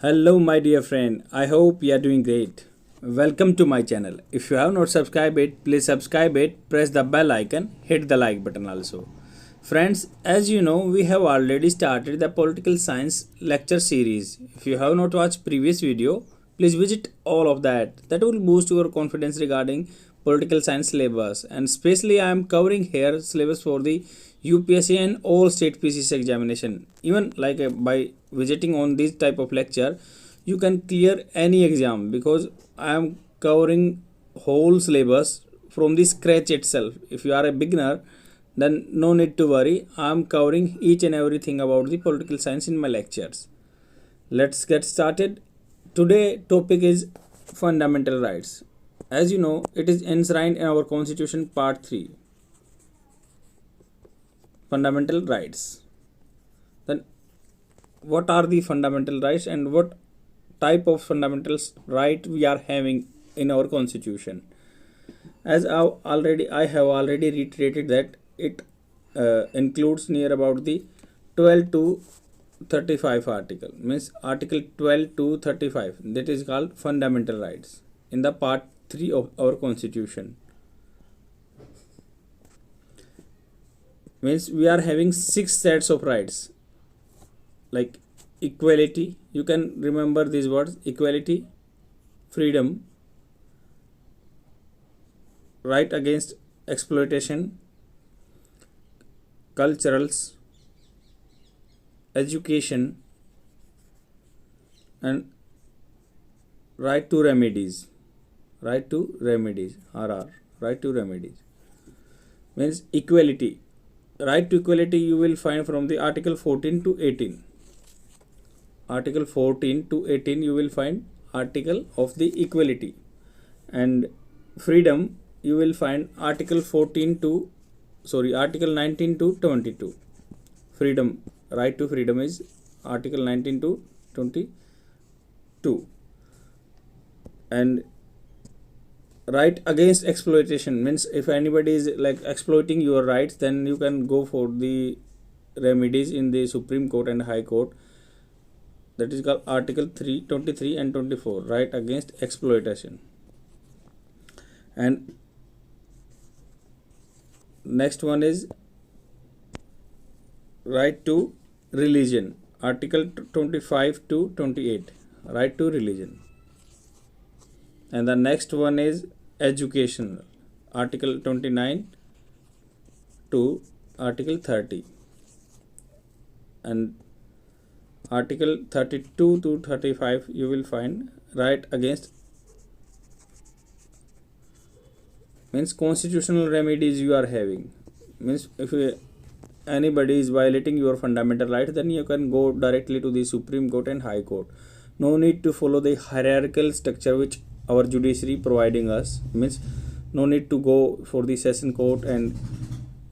Hello, my dear friend. I hope you are doing great. Welcome to my channel. If you have not subscribed it, please subscribe it, press the bell icon, hit the like button also. Friends, as you know, we have already started the political science lecture series. If you have not watched previous video, please visit all of that. That will boost your confidence regarding political science syllabus. And especially I am covering here syllabus for the UPSC and all state PCC examination. Even by visiting on this type of lecture, you can clear any exam because I am covering whole syllabus from the scratch itself. If you are a beginner, then no need to worry. I am covering each and everything about the political science in my lectures. Let's get started. Today topic is fundamental rights. As you know, it is enshrined in our constitution part 3, fundamental rights. Then what are the fundamental rights and what type of fundamental right we are having in our constitution? As I have already reiterated that it includes near about the 12 to 35 article, means article 12 to 35, that is called fundamental rights in the part 3 of our constitution. Means we are having 6 sets of rights, like equality. You can remember these words: equality, freedom, right against exploitation, culturals, education, and right to remedies. Right to remedies, RR, right to remedies. Means equality. Right to equality you will find from the article 14 to 18. Article 14 to 18 you will find article of the equality. And freedom you will find article 19 to 22. Freedom, right to freedom is article 19 to 22. And right against exploitation means if anybody is like exploiting your rights, then you can go for the remedies in the Supreme Court and High Court. That is called article 23 and 24, right against exploitation. And next one is right to religion, article 25 to 28, right to religion. And the next one is education, article 29 to article 30. And article 32 to 35 you will find right against, means constitutional remedies you are having. Means if anybody is violating your fundamental right, then you can go directly to the Supreme Court and High Court. No need to follow the hierarchical structure which our judiciary providing us. Means no need to go for the session court and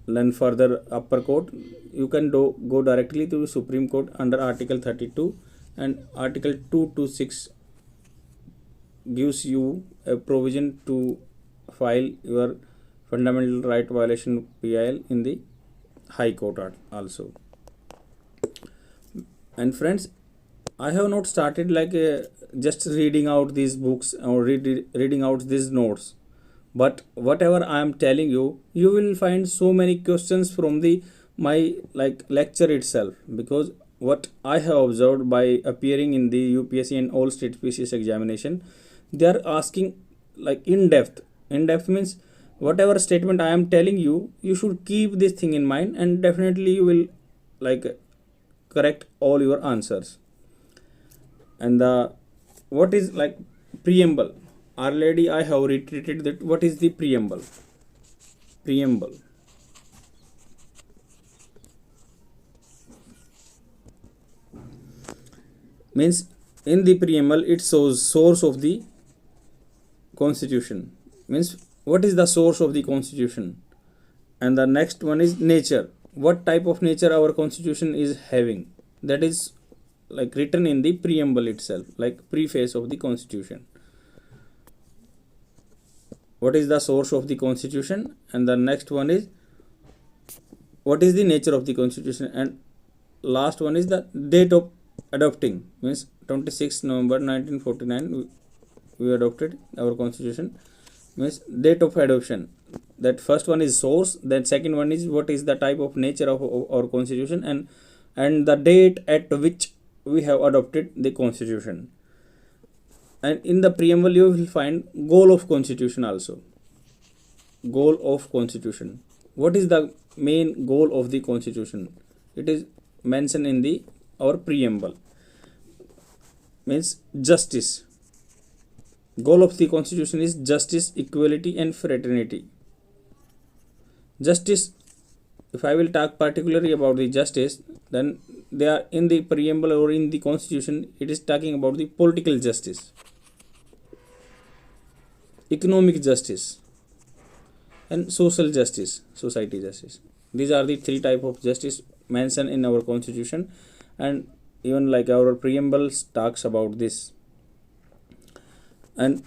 then further upper court. You can go directly to the Supreme Court under article 32, and article 2 to 6 gives you a provision to file your fundamental right violation PIL in the High Court also. And friends, I have not started just reading out these books or reading out these notes, but whatever I am telling you, you will find so many questions from the my lecture itself, because what I have observed by appearing in the UPSC and all state PCS examination, they are asking in depth. In depth means whatever statement I am telling you, you should keep this thing in mind, and definitely you will correct all your answers. And the what is preamble, already I have reiterated that what is the preamble. Preamble means in the preamble it shows source of the constitution. Means what is the source of the constitution. And the next one is nature, what type of nature our constitution is having. That is written in the preamble itself, preface of the constitution. What is the source of the constitution. And the next one is what is the nature of the constitution. And last one is the date of adopting means 26 November 1949 we adopted our constitution. Means date of adoption, that first one is source, then second one is what is the type of nature of our constitution, and the date at which we have adopted the constitution. And in the preamble you will find goal of constitution also. Goal of constitution, what is the main goal of the constitution? It is mentioned in the our preamble. Means justice. Goal of the constitution is justice, equality and fraternity. Justice, if I will talk particularly about the justice, then they are in the preamble or in the constitution, it is talking about the political justice, economic justice and social justice, society justice. These are the three type of justice mentioned in our constitution, and even like our preambles talks about this. And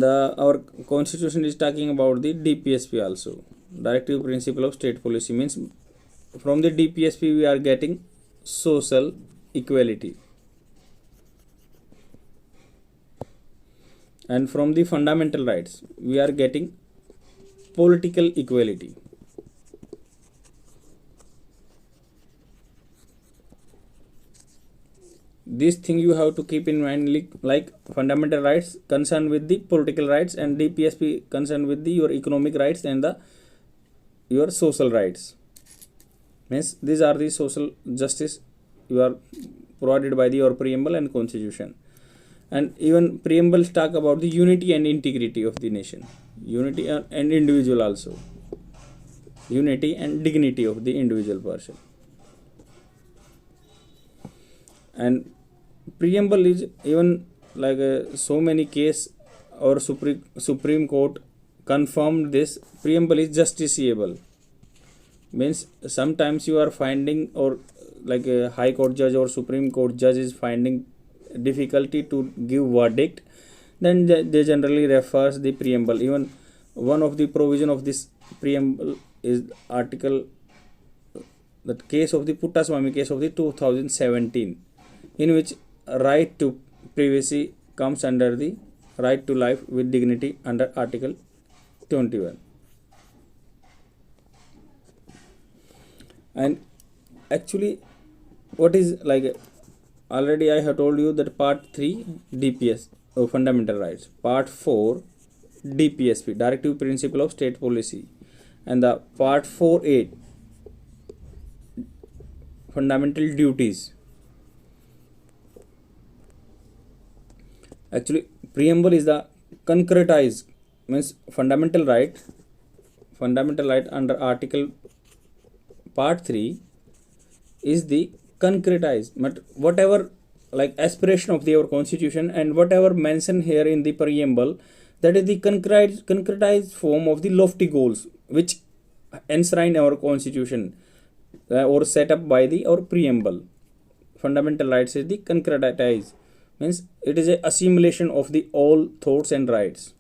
our constitution is talking about the DPSP also, directive principle of state policy. Means from the DPSP we are getting social equality, and from the fundamental rights we are getting political equality. This thing you have to keep in mind, like fundamental rights concerned with the political rights, and DPSP concerned with the your economic rights and the your social rights. Means these are the social justice you are provided by the your preamble and constitution. And even preambles talk about the unity and integrity of the nation, unity and individual also, unity and dignity of the individual person. And preamble is even like so many case or supreme court confirmed this preamble is justiciable. Means sometimes you are finding, or like a high court judge or supreme court judge is finding difficulty to give verdict, then they generally refers the preamble. Even one of the provision of this preamble is article, that case of the Puttaswamy case of the 2017, in which right to privacy comes under the right to life with dignity under article 21. And actually what is like, already I have told you that part 3 DPS fundamental rights, part 4 DPSP directive principle of state policy, and the part 4A fundamental duties. Actually preamble is the concretized, means fundamental right under article part 3 is the concretized, but whatever like aspiration of our constitution and whatever mentioned here in the preamble, that is the concretized form of the lofty goals which enshrine our constitution or set up by the our preamble. Fundamental rights is the concretized, means it is a assimilation of the all thoughts and rights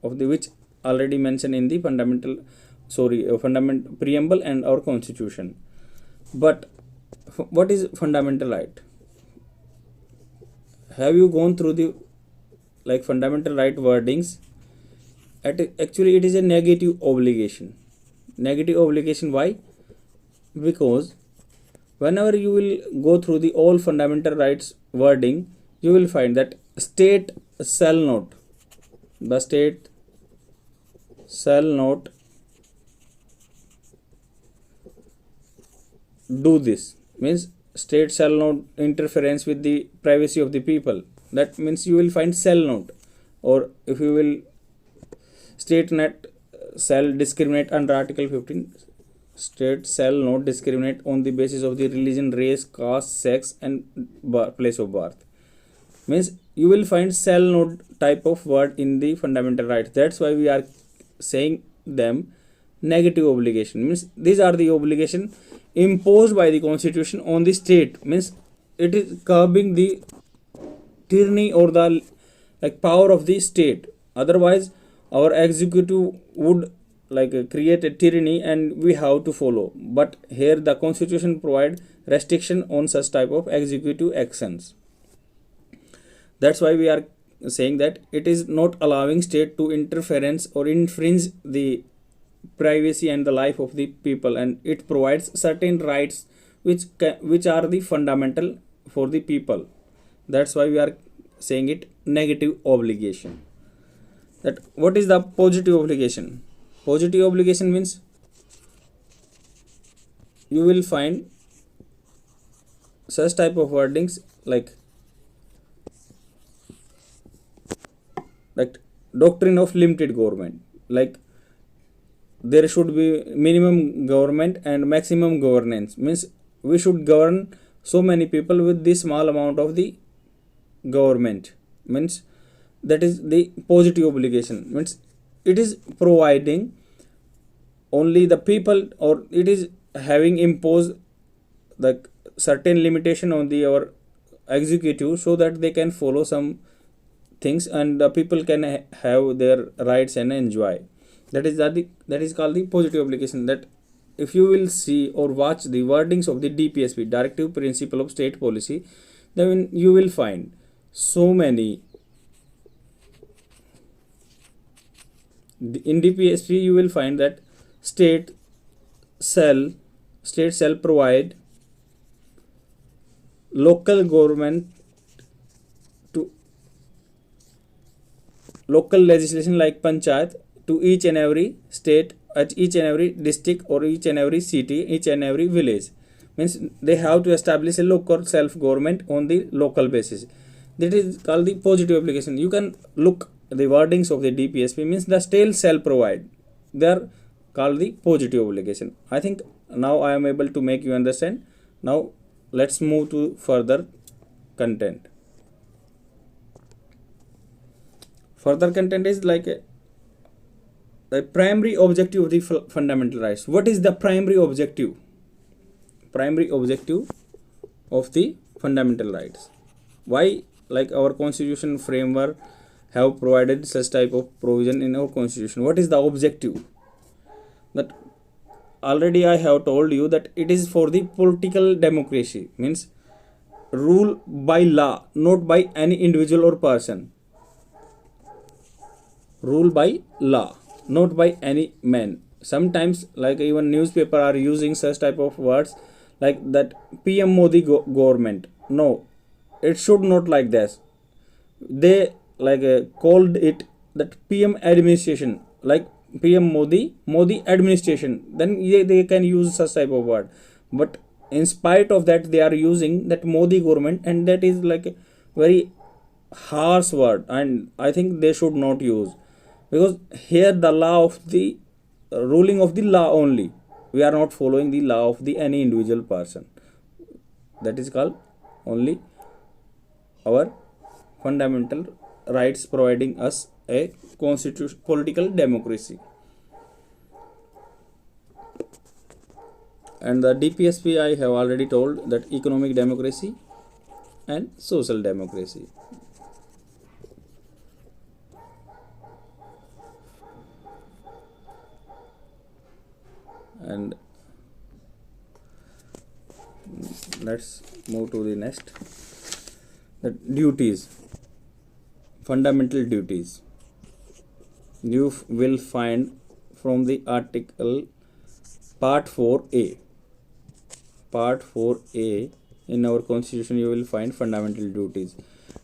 of the which already mentioned in the fundamental preamble and our constitution. But what is fundamental right? Have you gone through the like fundamental right wordings? Actually it is a negative obligation. Negative obligation, why? Because whenever you will go through the all fundamental rights wording, you will find that state shall not, the state shall not do this, means state shall not interference with the privacy of the people. That means you will find shall not, or if you will state not shall discriminate under article 15, state shall not discriminate on the basis of the religion, race, caste, sex and place of birth. Means you will find shall not type of word in the fundamental rights. That's why we are saying them negative obligation. Means these are the obligation imposed by the constitution on the state. Means it is curbing the tyranny or the like power of the state. Otherwise our executive would create a tyranny and we have to follow. But here the constitution provide restriction on such type of executive actions. That's why we are saying that it is not allowing state to interference or infringe the privacy and the life of the people, and it provides certain rights which are the fundamental for the people. That's why we are saying it negative obligation. That what is the positive obligation? Positive obligation means you will find such type of wordings like doctrine of limited government, like there should be minimum government and maximum governance, means we should govern so many people with this small amount of the government, means that is the positive obligation, means it is providing only the people, or it is having imposed the certain limitation on the our executive so that they can follow some things and the people can have their rights and enjoy. That is called the positive obligation. That if you will see or watch the wordings of the DPSP, directive principle of state policy, then you will find so many. In DPSP you will find that state shall provide local government to local legislation like panchayat to each and every state, at each and every district or each and every city, each and every village, means they have to establish a local self government on the local basis. That is called the positive obligation. You can look the wordings of the DPSP, means the state shall provide, they are called the positive obligation. I think now I am able to make you understand. Now let's move to further content. Further content is like the primary objective of the fundamental rights. What is the primary objective? Primary objective of the fundamental rights. Why our constitution framework have provided such type of provision in our constitution? What is the objective? That already I have told you that it is for the political democracy, means rule by law, not by any individual or person. Rule by law, not by any man. Sometimes even newspaper are using such type of words like that PM Modi government. No, it should not like this. They called it that PM administration, like PM Modi administration, then they can use such type of word. But in spite of that they are using that Modi government, and that is like a very harsh word, and I think they should not use, because here the law of the ruling of the law only, we are not following the law of the any individual person. That is called only our fundamental rights, providing us a constitution, political democracy. And the DPSP I have already told that economic democracy and social democracy. And let's move to the next. The duties, fundamental duties. You will find from the article part 4a. Part 4a in our constitution you will find fundamental duties,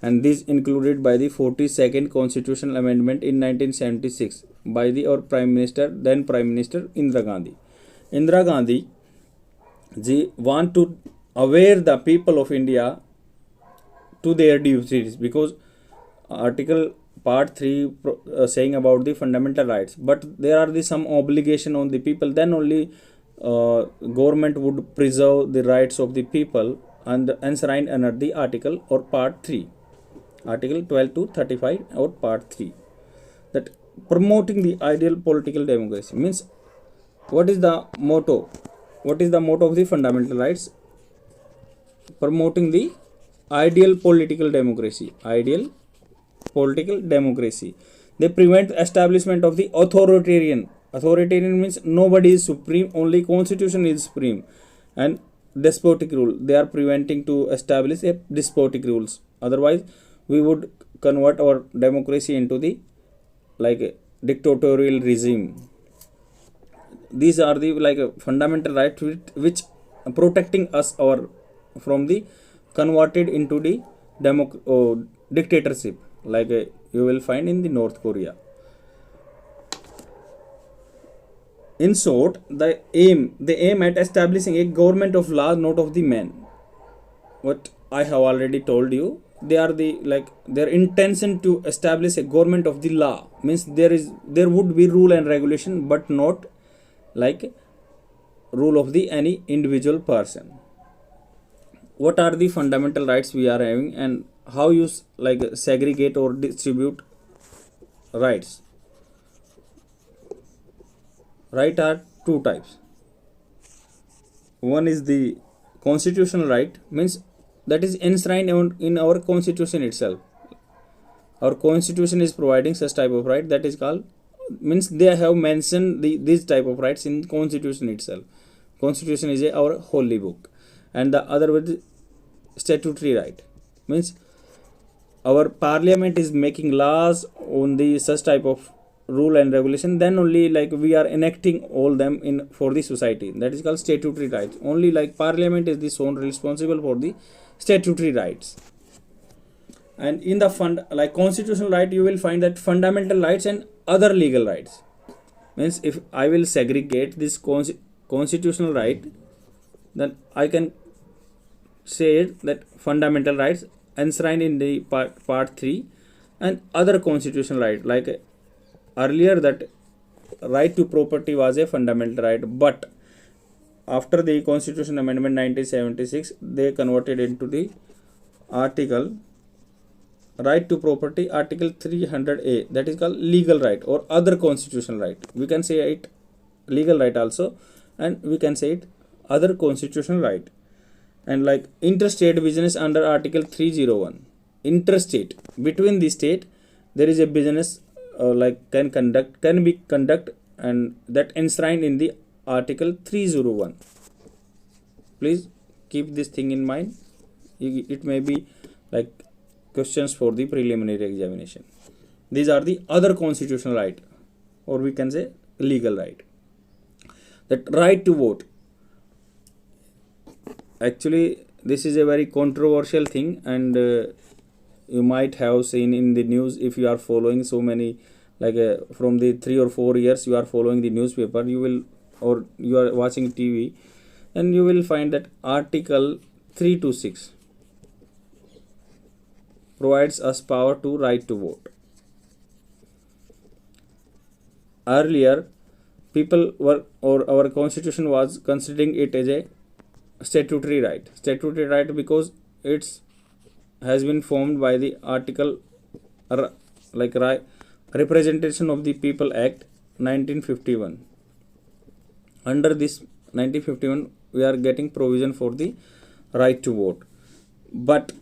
and this included by the 42nd constitutional amendment in 1976 by the our then prime minister Indira Gandhi. Indira Gandhi ji want to aware the people of India to their duties, because article part 3 saying about the fundamental rights, but there are some obligation on the people, then only government would preserve the rights of the people and enshrined under the article or part 3, article 12 to 35 or part 3. That promoting the ideal political democracy, means what is the motto? What is the motto of the fundamental rights? Promoting the ideal political democracy. Ideal political democracy. They prevent establishment of the authoritarian Authoritarian means nobody is supreme, only constitution is supreme. And despotic rule, they are preventing to establish a despotic rules, otherwise we would convert our democracy into the like a dictatorial regime. These are the like fundamental rights which protecting us our from the converted into the dictatorship, like you will find in the North Korea. In short, they aim at establishing a government of law, not of the man. What I have already told you, they are the like their intention to establish a government of the law means there would be rule and regulation, but not like rule of the any individual person. What are the fundamental rights we are having, and how you like segregate or distribute rights? Right are two types. One is the constitutional right, means that is enshrined in our constitution itself. Our constitution is providing such type of right, that is called, means they have mentioned these type of rights in constitution itself. Constitution is our holy book. And the other word, statutory right, means our parliament is making laws on the such type of rule and regulation, then only like we are enacting all them in for the society, that is called statutory rights. Only like parliament is the sole responsible for the statutory rights. And in the like constitutional right, you will find that fundamental rights and other legal rights. Means if I will segregate this constitutional right, then I can say that fundamental rights enshrined in the part 3, and other constitutional right, like earlier that right to property was a fundamental right, but after the constitution amendment 1976, they converted into the article right to property, article 300A, that is called legal right or other constitutional right. We can say it legal right also, and we can say it other constitutional right. And like interstate business under article 301, interstate, between the state there is a business like can be conduct, and that enshrined in the article 301. Please keep this thing in mind. It may be like questions for the preliminary examination. These are the other constitutional right, or we can say legal right. That right to vote, actually this is a very controversial thing, and you might have seen in the news, if you are following so many like from the 3 or 4 years you are following the newspaper, you will, or you are watching TV, and you will find that article 326 provides us power to right to vote. Earlier people were, or our constitution was considering it as a statutory right because it's has been formed by the article like Representation of the People Act 1951. Under this 1951 we are getting provision for the right to vote, but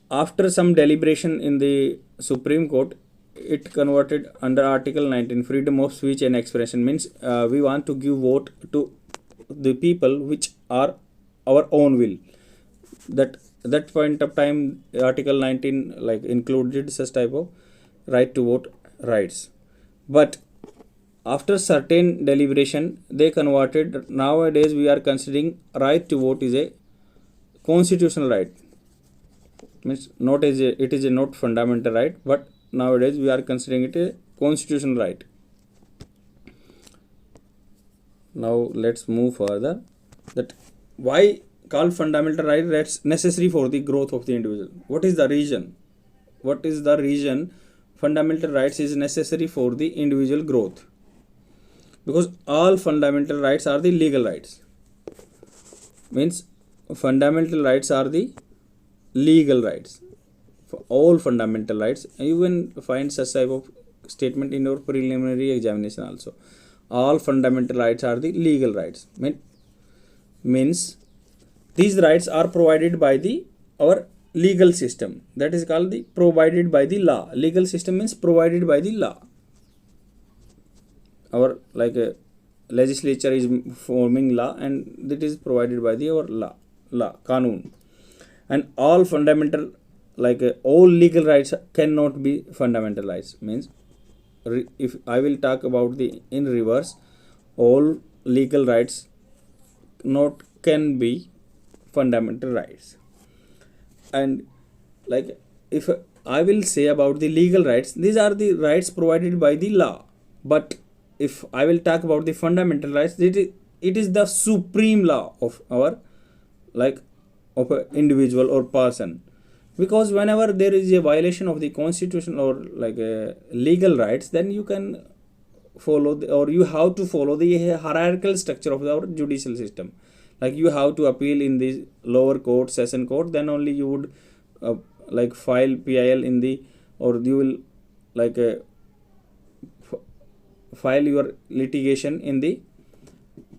after some deliberation in the Supreme Court, it converted under article 19, freedom of speech and expression, means we want to give vote to the people which are our own will. That point of time article 19 like included such type of right to vote rights, but after certain deliberation they converted. Nowadays we are considering right to vote is a constitutional right, means not as a, it is a not fundamental right, but nowadays we are considering it a constitutional right. Now let's move further, that why called fundamental right, that's necessary for the growth of the individual. What is the reason fundamental rights is necessary for the individual growth? Because all fundamental rights are the legal rights, means fundamental rights are the legal rights. For all fundamental rights, you can find such type of statement in your preliminary examination also. All fundamental rights are the legal rights, means these rights are provided by the our legal system, that is called the provided by the law. Legal system means provided by the law. our legislature is forming law, and that is provided by the our law kanun. And all fundamental all legal rights cannot be fundamental rights. Means if I will talk about the in reverse, all legal rights not can be fundamental rights. And like if I will say about the legal rights, these are the rights provided by the law. But if I will talk about the fundamental rights, it is the supreme law of our like of an individual or person. Because whenever there is a violation of the constitution or legal rights, then you can follow or you have to follow the hierarchical structure of our judicial system. Like you have to appeal in the lower court, session court, then only you would file PIL in the, or you will file your litigation in the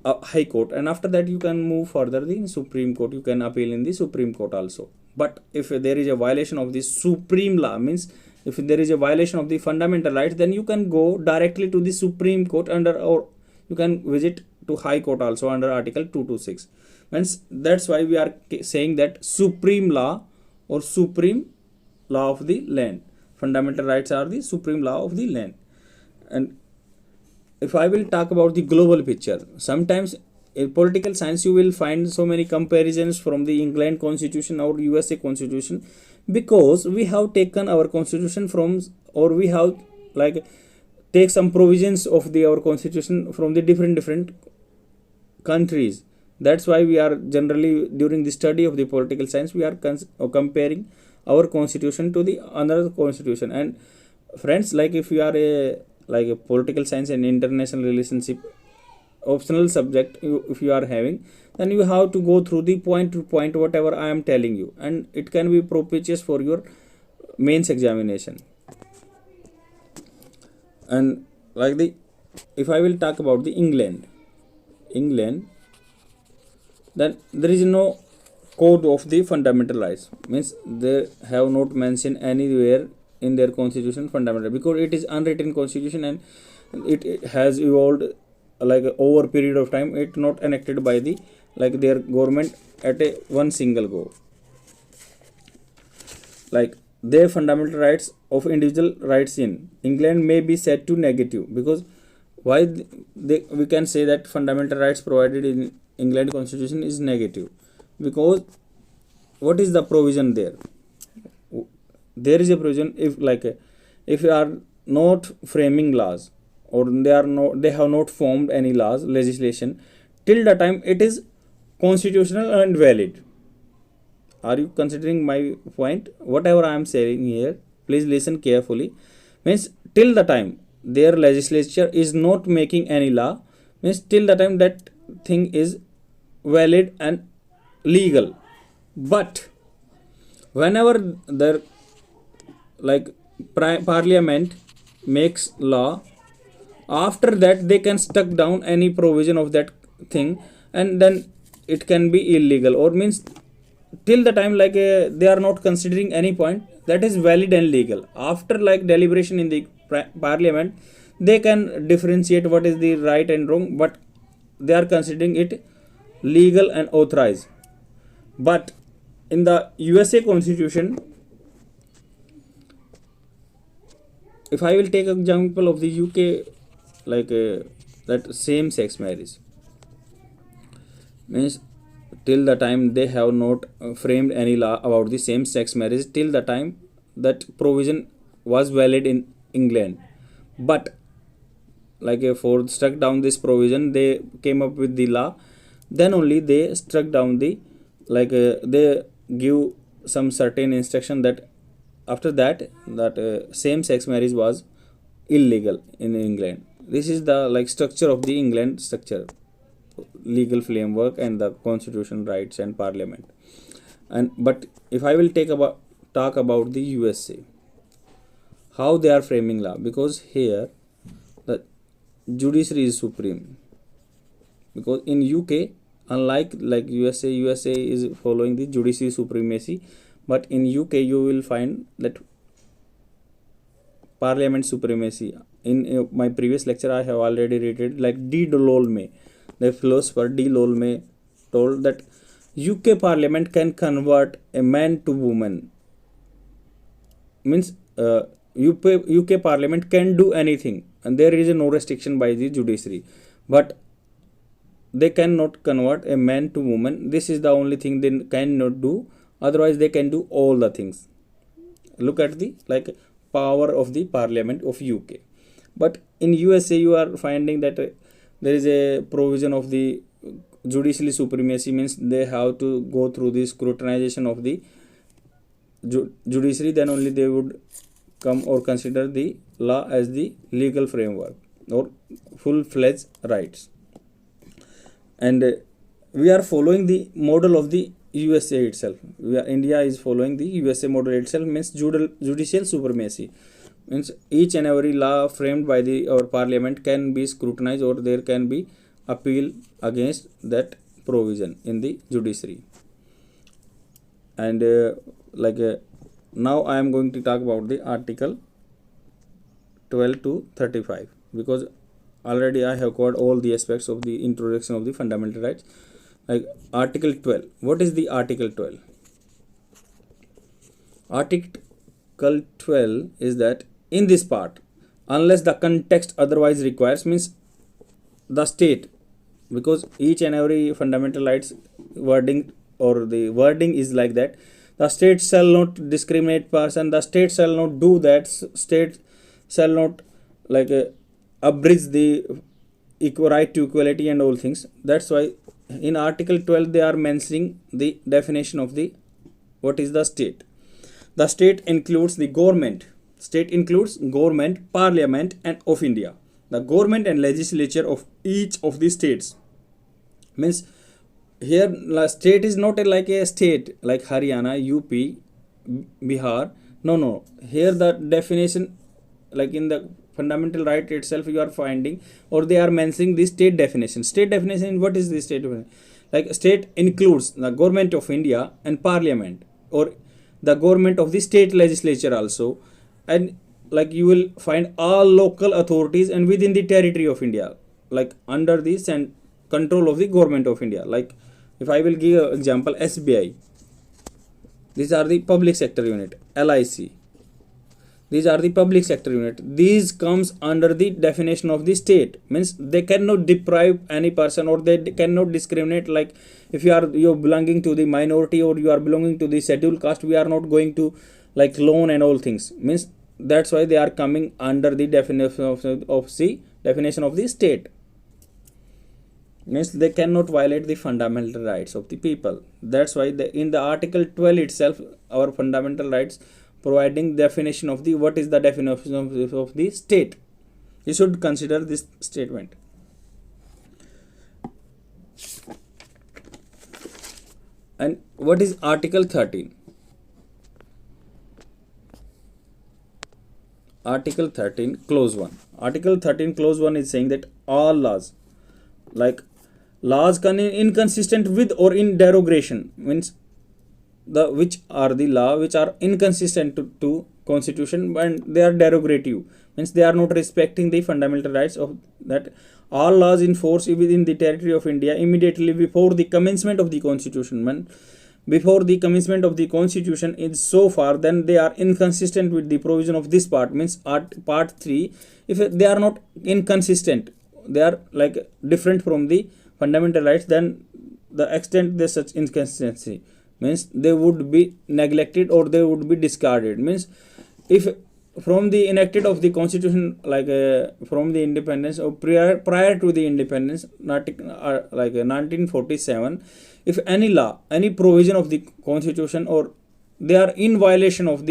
high court, and after that you can move further the supreme court. You can appeal in the supreme court also. But if there is a violation of the supreme law, means if there is a violation of the fundamental rights, then you can go directly to the supreme court under, or you can visit to high court also under article 226. Means that's why we are saying that supreme law or supreme law of the land. Fundamental rights are the supreme law of the land. And if I will talk about the global picture, sometimes in political science you will find so many comparisons from the England constitution or USA constitution, because we have taken our constitution from, or we have take some provisions of the our constitution from the different countries. That's why we are generally during the study of the political science we are comparing our constitution to the another constitution. And friends, if you are a political science and international relationship optional subject, if you are having, then you have to go through the point to point whatever I am telling you, and it can be propitious for your mains examination. And if I will talk about the England, then there is no code of the fundamental rights. Means they have not mentioned anywhere in their constitution fundamental, because it is unwritten constitution, and it has evolved over period of time. It not enacted by the their government at a one single go. Their fundamental rights of individual rights in England may be said to negative, because why we can say that fundamental rights provided in England constitution is negative, because what is the provision there? There is a provision, if you are not framing laws, or they have not formed any laws, legislation, till the time it is constitutional and valid. Are you considering my point? Whatever I am saying here, please listen carefully. Means till the time their legislature is not making any law, means till the time that thing is valid and legal. But whenever their parliament makes law, after that they can struck down any provision of that thing, and then it can be illegal. Or means till the time they are not considering any point that is valid and legal. After deliberation in the parliament, they can differentiate what is the right and wrong, but they are considering it legal and authorized. But in the USA constitution, if I will take example of the UK, that same sex marriage, means till the time they have not framed any law about the same sex marriage, till the time that provision was valid in England. But for struck down this provision, they came up with the law, then only they struck down the they give some certain instruction that after that same sex marriage was illegal in England. This is the structure of the England structure, legal framework and the constitution, rights and parliament. And but if I will talk about the USA, how they are framing law, because here the judiciary is supreme. Because in UK, unlike USA is following the judiciary supremacy, but in UK you will find that parliament supremacy in my previous lecture I have already read like D. Lolme, the philosopher D. Lolme told that UK Parliament can convert a man to woman. Means UK Parliament can do anything and there is no restriction by the judiciary, but they cannot convert a man to woman. This is the only thing they cannot do, otherwise they can do all the things. Look at the like power of the Parliament of UK. But in USA you are finding that there is a provision of the judicial supremacy, means they have to go through the scrutinization of the judiciary, then only they would come or consider the law as the legal framework or full-fledged rights. And we are following the model of the USA itself. India is following the USA model itself, means judicial supremacy, means each and every law framed by our parliament can be scrutinized or there can be appeal against that provision in the judiciary. And now I am going to talk about the article 12 to 35, because already I have covered all the aspects of the introduction of the fundamental rights. Like article 12, what is the article 12? Article 12 is that in this part, unless the context otherwise requires, means the state, because each and every fundamental rights wording or the wording is like that, the state shall not discriminate person, the state shall not do that, state shall not abridge the equal right to equality and all things. That's why in article 12 they are mentioning the definition of the what is the state. The state includes the government. State includes government, parliament and of India. The government and legislature of each of the states. Means here state is not like a state like Haryana, UP, Bihar. No. Here the definition, like in the fundamental right itself you are finding, or they are mentioning the state definition. State definition, what is the state definition? Like state includes the government of India and parliament, or the government of the state legislature also, and like you will find all local authorities and within the territory of India, like under this and control of the government of India. Like if I will give an example, SBI, these are the public sector unit. LIC, these are the public sector unit. These comes under the definition of the state, means they cannot deprive any person or they cannot discriminate. Like if you're belonging to the minority or you are belonging to the scheduled caste, we are not going to like loan and all things, means that's why they are coming under the definition of the definition of the state, means they cannot violate the fundamental rights of the people. That's why in the article 12 itself our fundamental rights providing definition of the what is the definition of the state. You should consider this statement. And what is article 13? Article 13 clause 1. Article 13 clause 1 is saying that all laws, like laws can inconsistent with or in derogation, means the which are the law which are inconsistent to constitution and they are derogative, means they are not respecting the fundamental rights of that. All laws in force within the territory of India immediately before the commencement of the constitution, before the commencement of the constitution is so far, then they are inconsistent with the provision of this part, means part 3. If they are not inconsistent, they are like different from the fundamental rights, then the extent they such inconsistency, means they would be neglected or they would be discarded. Means if from the enacted of the constitution, like from the independence or prior to the independence, not like 1947, if any law, any provision of the constitution or they are in violation of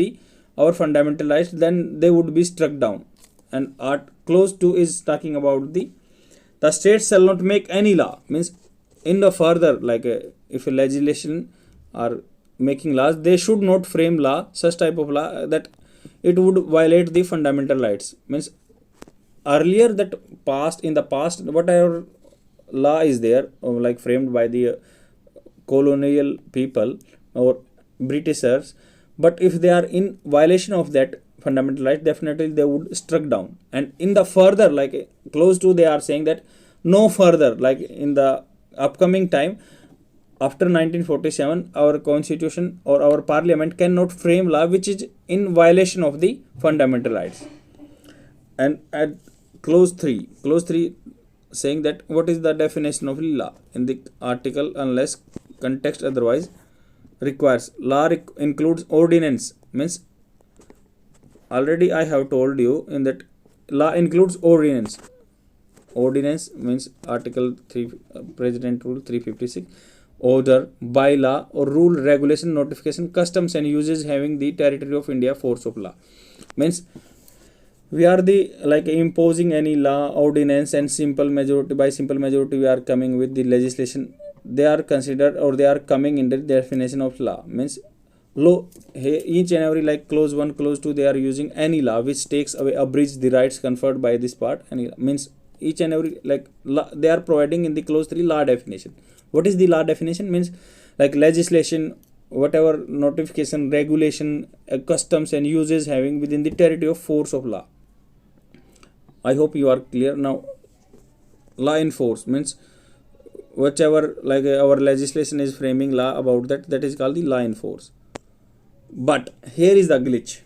our fundamental rights, then they would be struck down. And clause 2 is talking about the state shall not make any law, means in the further, like if a legislation are making laws, they should not frame law, such type of law that it would violate the fundamental rights. Means earlier that in the past whatever law is there like framed by the colonial people or Britishers, but if they are in violation of that fundamental rights, definitely they would struck down. And in the further, like close to, they are saying that no further, like in the upcoming time after 1947, our constitution or our parliament cannot frame law which is in violation of the fundamental rights. And at clause 3 saying that what is the definition of law in the article, unless context otherwise requires. Law includes ordinance, means already I have told you in that law includes ordinance. Ordinance means article 3, president rule 356, order, bylaw or rule, regulation, notification, customs and uses having the territory of India force of law. Means we are the like imposing any law, ordinance, and simple majority, by simple majority we are coming with the legislation, they are considered or they are coming in the definition of law. Means law, each and every, like clause 1, clause 2, they are using any law which takes away, abridge the rights conferred by this part. And means each and every, like law, they are providing in the clause 3 law definition. What is the law definition? Means like legislation, whatever notification, regulation, customs and uses having within the territory of force of law. I hope you are clear now. Law in force means whichever, like our legislation is framing law about that, that is called the law in force. But here is the glitch.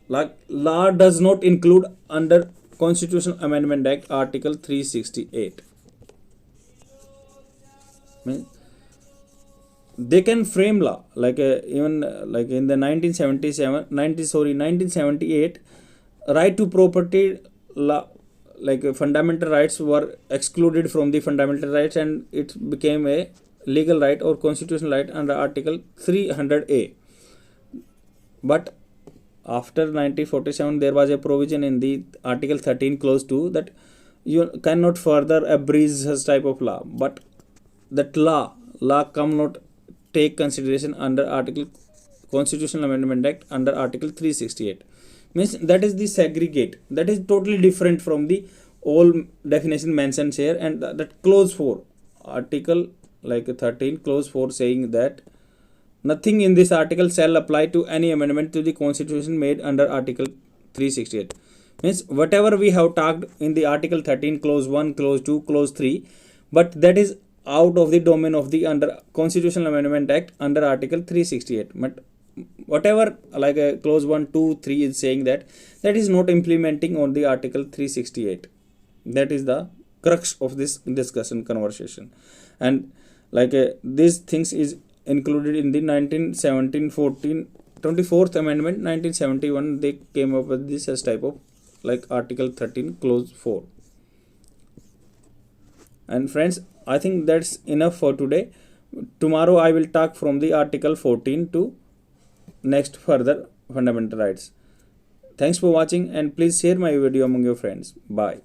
Like law does not include under Constitutional Amendment Act Article 368. Means they can frame law like even like in the 1978 right to property law, like fundamental rights were excluded from the fundamental rights and it became a legal right or constitutional right under Article 300A. But after 1947 there was a provision in the Article 13 clause 2 that you cannot further abridge such type of law, but that law cannot take consideration under Article Constitutional Amendment Act under Article 368. Means that is the segregate, that is totally different from the all definition mentioned here. And that clause 4, article like 13 clause 4 saying that nothing in this article shall apply to any amendment to the constitution made under Article 368. Means whatever we have talked in the Article 13 clause 1, clause 2, clause 3, but that is out of the domain of the under Constitutional Amendment Act under Article 368. But whatever like clause 1, 2, 3 is saying that is not implementing on the Article 368. That is the crux of this discussion conversation. And like these things is included in the 24th Amendment 1971. They came up with this as type of like Article 13 clause 4. And friends, I think that's enough for today. Tomorrow I will talk from the Article 14 to next further fundamental rights. Thanks for watching and please share my video among your friends. Bye.